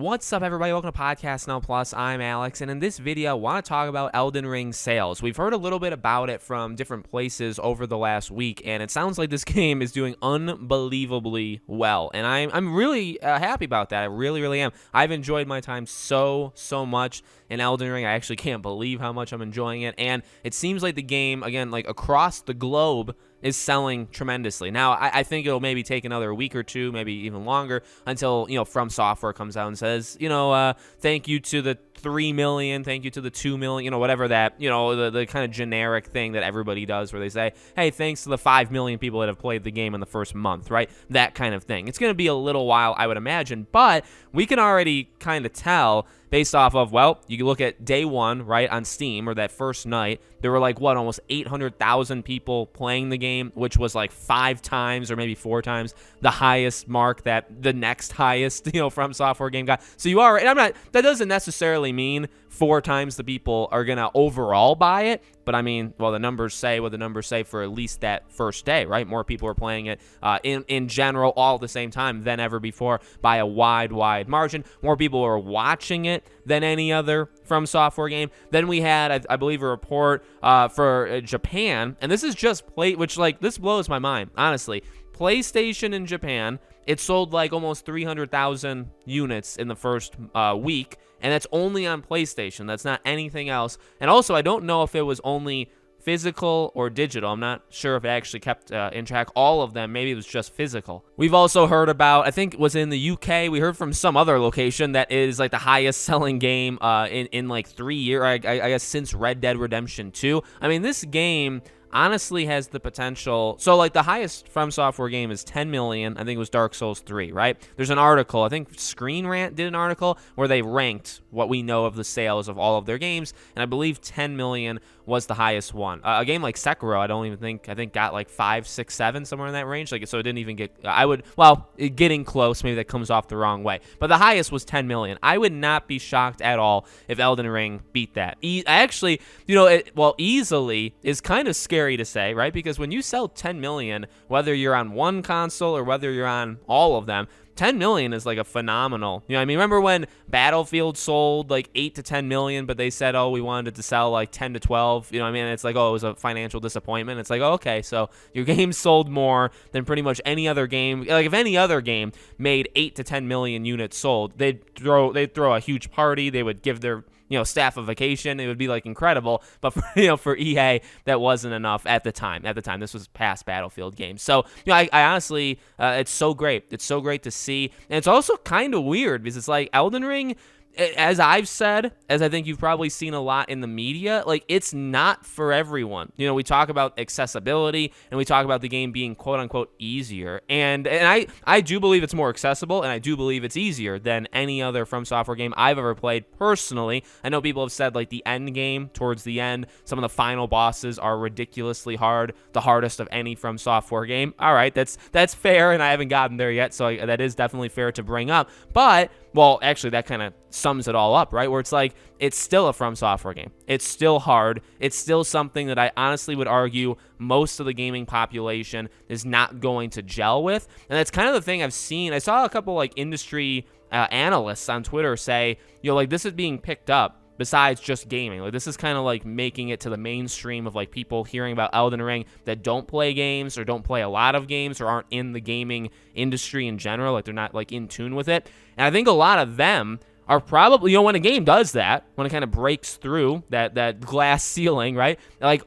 What's up, everybody? Welcome to Podcast Now Plus. I'm Alex, and in this video, I want to talk about Elden Ring sales. We've heard a little bit about it from different places over the last week, and it sounds like this game is doing unbelievably well, and I'm really happy about that. I really am. I've enjoyed my time so much in Elden Ring. I actually can't believe how much I'm enjoying it, and it seems like the game, again, like across the globe, is selling tremendously. Now, I think it'll maybe take another week or two, maybe even longer, until, From Software comes out and says, thank you to the 3 million, thank you to the 2 million, whatever that, the kind of generic thing that everybody does where they say, hey, thanks to the 5 million people that have played the game in the first month, right? That kind of thing. It's going to be a little while, I would imagine, but we can already kind of tell based off of, well, you can look at day one, right, on Steam, or that first night, there were almost 800,000 people playing the game, which was like 5 times or maybe 4 times the highest mark that the next highest, From Software game got. So you are, and that doesn't necessarily mean 4 times the people are going to overall buy it, but I mean, well, the numbers say what the numbers say for at least that first day, right? More people are playing it in general all at the same time than ever before by a wide margin. More people are watching it than any other From Software game. Then we had, I believe, a report for Japan, and this is just which this blows my mind, honestly. PlayStation in Japan, it sold almost 300,000 units in the first week, and that's only on PlayStation. That's not anything else. And also, I don't know if it was only physical or digital. I'm not sure if it actually kept in track all of them. Maybe it was just physical. We've also heard about, I think it was in the UK, we heard from some other location that is the highest selling game in 3 years, I guess since Red Dead Redemption 2. I mean, this game honestly has the potential. So the highest From Software game is 10 million. I think it was Dark Souls 3, right? There's an article, I think Screen Rant did an article where they ranked what we know of the sales of all of their games, and I believe 10 million was the highest one. A game like Sekiro, I think got 5, 6, 7, somewhere in that range. So it didn't even get, getting close, maybe that comes off the wrong way. But the highest was 10 million. I would not be shocked at all if Elden Ring beat that. Actually, easily is kind of scary to say, right? Because when you sell 10 million, whether you're on one console or whether you're on all of them, 10 million is a phenomenal, remember when Battlefield sold 8 to 10 million, but they said, oh, we wanted it to sell 10 to 12, it's it was a financial disappointment. It's okay, so your game sold more than pretty much any other game. If any other game made 8 to 10 million units sold, they'd throw a huge party. They would give their staff a vacation. It would be incredible. But for EA, that wasn't enough at the time. This was past Battlefield games. So, I honestly, it's so great. It's so great to see. And it's also kind of weird because it's Elden Ring, as I've said, as I think you've probably seen a lot in the media, it's not for everyone. We talk about accessibility and we talk about the game being quote unquote easier. And I do believe it's more accessible, and I do believe it's easier than any other From Software game I've ever played personally. I know people have said the end game towards the end, some of the final bosses are ridiculously hard, the hardest of any From Software game. All right, that's fair, and I haven't gotten there yet, so that is definitely fair to bring up. But well, actually, that kind of sums it all up, right? Where it's it's still a From Software game. It's still hard. It's still something that I honestly would argue most of the gaming population is not going to gel with. And that's kind of the thing I've seen. I saw a couple industry analysts on Twitter say, this is being picked up besides just gaming. This is kind of making it to the mainstream of people hearing about Elden Ring that don't play games or don't play a lot of games or aren't in the gaming industry in general. They're not in tune with it. And I think a lot of them are probably, when a game does that, when it kind of breaks through that glass ceiling, right?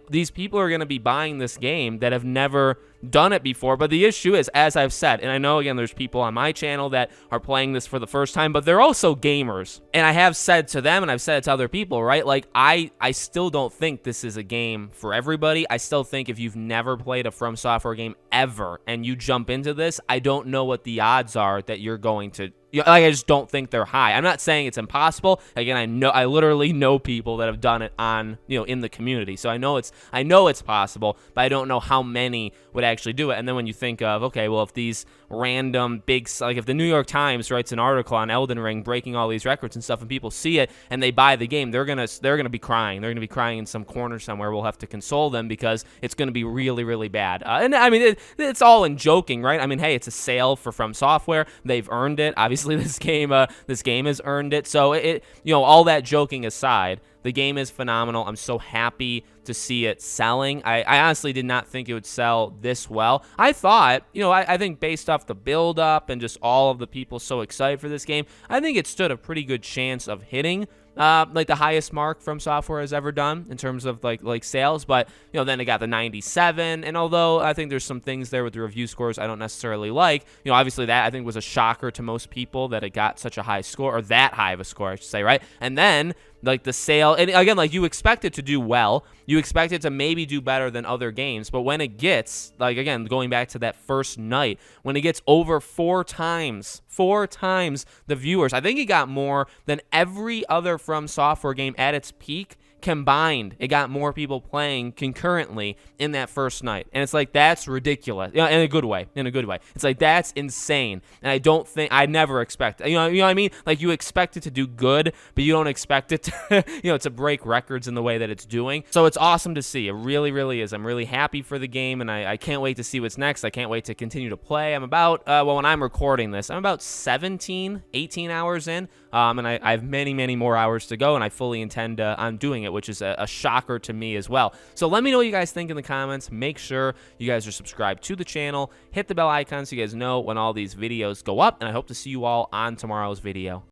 These people are going to be buying this game that have never done it before. But the issue is, as I've said, and I know, again, there's people on my channel that are playing this for the first time, but they're also gamers. And I have said to them, and I've said it to other people, right? I still don't think this is a game for everybody. I still think if you've never played a From Software game ever and you jump into this, I don't know what the odds are that you're going to, I just don't think they're high. I'm not saying it's impossible. Again, I literally know people that have done it on, in the community. So I know it's possible, but I don't know how many would actually do it. And then when you think of, okay, well, if these random big, like if the New York Times writes an article on Elden Ring breaking all these records and stuff, and people see it and they buy the game, they're gonna be crying. They're gonna be crying in some corner somewhere. We'll have to console them because it's gonna be really, really bad. And I mean, it's all in joking, right? I mean, hey, it's a sale for From Software. They've earned it. Obviously, this game has earned it. So all that joking aside, the game is phenomenal. I'm so happy to see it selling. I honestly did not think it would sell this well. I thought, I think based off the build-up and just all of the people so excited for this game, I think it stood a pretty good chance of hitting like the highest mark From Software has ever done in terms of like sales. But then it got the 97, and although I think there's some things there with the review scores I don't necessarily like, obviously that I think was a shocker to most people that it got such a high score, or that high of a score I should say, right? And then like the sale, and again, like you expect it to do well, you expect it to maybe do better than other games, but when it gets, like again, going back to that first night, when it gets over four times the viewers, I think it got more than every other From Software game at its peak combined. It got more people playing concurrently in that first night, and it's like, that's ridiculous, in a good way. It's like, that's insane, and I never expect, you know what I mean? Like, you expect it to do good, but you don't expect it to to break records in the way that it's doing. So it's awesome to see. It really, really is. I'm really happy for the game, and I can't wait to see what's next. I can't wait to continue to play. I'm about when I'm recording this, I'm about 18 hours in, and I have many, many more hours to go, and I fully intend on doing it, which is a shocker to me as well. So let me know what you guys think in the comments. Make sure you guys are subscribed to the channel. Hit the bell icon so you guys know when all these videos go up, and I hope to see you all on tomorrow's video.